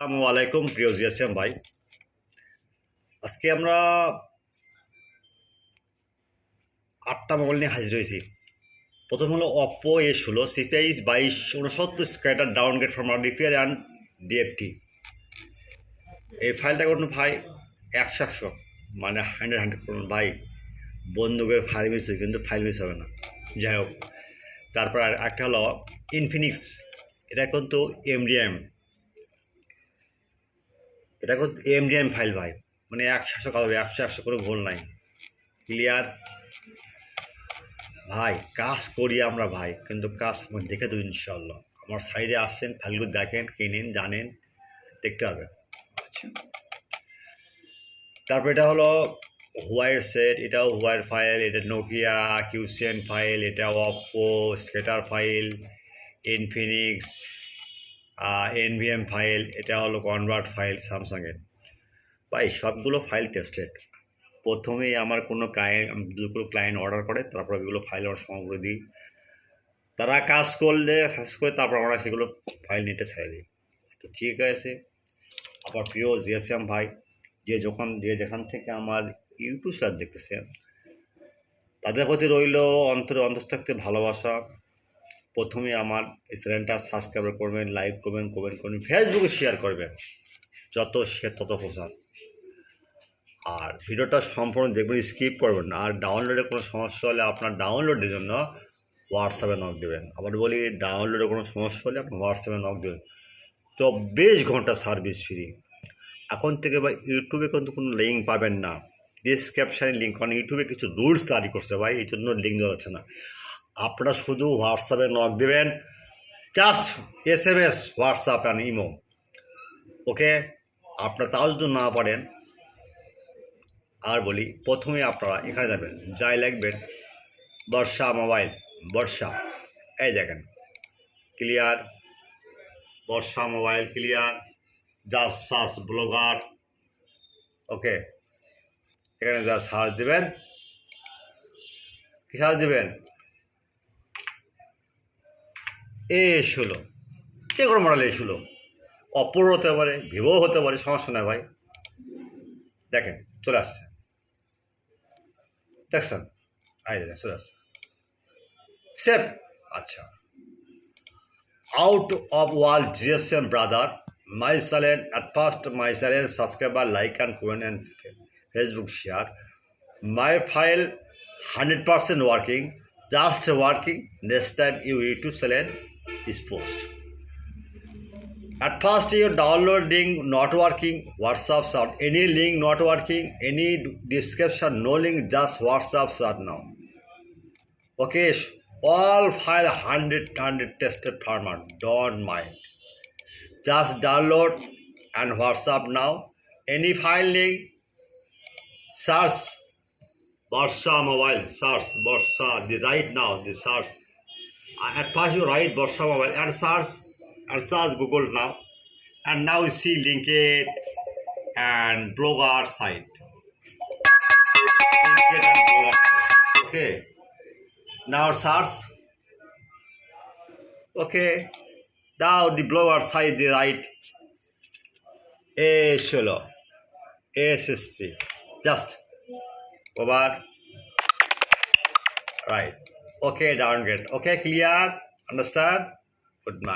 আসসালামু আলাইকুম প্রিয় জিএসএম ভাই, আজকে আমরা 8টা মোবাইল নিয়ে হাজির হয়েছি। প্রথম হলো Oppo A16 CPI 2269 scatter downgrade from ডিফিয়ার অ্যান্ড ডিএফটি। এই ফাইলটা করুন ভাই 100 মানে 100 করুন ভাই, বন্দুকের ফাইল মিস হয় কিন্তু ফাইল মিস হবে না। যাই হোক, তারপর একটা হলো ইনফিনিক্স, এটা কিন্তু এমডিএম, এটা কিন্তু এমডিএম ফাইল ভাই, মানে 100 কাজ হবে, 100 কোনো ভুল নাই। ক্লিয়ার ভাই, কাজ করি আমরা ভাই, কিন্তু কাজ আমার দেখে দেবো ইনশাল্লাহ। আমার সাইডে আসছেন, ফাইলগুলো দেখেন, কিনেন, জানেন, দেখতে পারবেন। আচ্ছা, তারপর এটা হলো হোয়াইট সেট, এটাও হোয়াইট ফাইল, এটা নোকিয়া কিউসিএন ফাইল, এটা Oppo scatter file, Infinix NVM file, এটা হলো কনভার্ট ফাইল স্যামসাংয়ের। ভাই সবগুলো ফাইল টেস্টেড। প্রথমেই আমার কোনো ক্লায়েন্ট অর্ডার করে, তারপর এগুলো ফাইল আমরা সংগ্রহ করে দিই, তারা কাজ করলে সাকসেস করে, তারপর আমরা সেগুলো ফাইল নিতে ছেড়ে দিই। তো ঠিক আছে, আবার প্রিয় জিএসএম ভাই, যে যেখান থেকে আমার ইউটিউব চ্যানেল দেখতেছেন, তাদের প্রতি রইল অন্তঃস্থ ভালোবাসা। প্রথমে আমার এই চ্যানেলটা সাবস্ক্রাইব করবেন, লাইক করবেন, কমেন্ট করবেন, ফেসবুকে শেয়ার করবেন, যত শেয়ার তত প্রচার। আর ভিডিওটা সম্পূর্ণ দেখবেন, স্কিপ করবেন না। আর ডাউনলোডে কোনো সমস্যা হলে আপনার ডাউনলোডের জন্য হোয়াটসঅ্যাপে নক দেবেন। আবার বলি, ডাউনলোডে কোনো সমস্যা হলে আপনি হোয়াটসঅ্যাপে নক দেবেন। 24 ঘন্টা সার্ভিস ফ্রি। এখন থেকে ভাই ইউটিউবে কিন্তু কোনো লিঙ্ক পাবেন না, ডিসক্রিপশানে লিঙ্ক, কারণ ইউটিউবে কিছু রুলস জারি করছে ভাই, এই জন্য লিঙ্ক দেওয়া যাচ্ছে না। আপনারা শুধু হোয়াটসঅ্যাপে নক দেবেন, just SMS WhatsApp and imo, okay. আপনারা তাও যদি না পারেন, আর বলি, প্রথমে আপনারা এখানে যাবেন, যাই লিখবেন বর্ষা মোবাইল, বর্ষা, এই দেখেন clear, Barsha mobile clear, just search blogger, okay. এখানে যা সার্চ দেবেন, কি সার্চ দেবেন, A16, যে কোনো মডেল A16, অপোর হতে পারে, ভিভো হতে পারে, সমস্যা নয় ভাই। দেখেন চলে আসছে, দেখছেন, আই দেখেন চলে আসছে, সেভ। আচ্ছা, out of world GSM brother, my channel at first, my channel subscriber, like and comment and Facebook share. My file 100% working, just working. Next time your YouTube channel is post. At first your downloading not working, WhatsApp start, any link not working, any description no link, just WhatsApp start now. Okay, all file 100 tested format, don't mind. Just download and WhatsApp now. Any file link, search Barsha mobile, search Barsha, the right now, the search. At first you write Barsha mobile and search Google now. And now you see LinkedIn and blogger site. LinkedIn and blogger site. Okay. Now search. Okay. Now the blogger site, the right A16, A63. Just over. Right. Okay, downgrade. Okay, clear? Understand? Good night.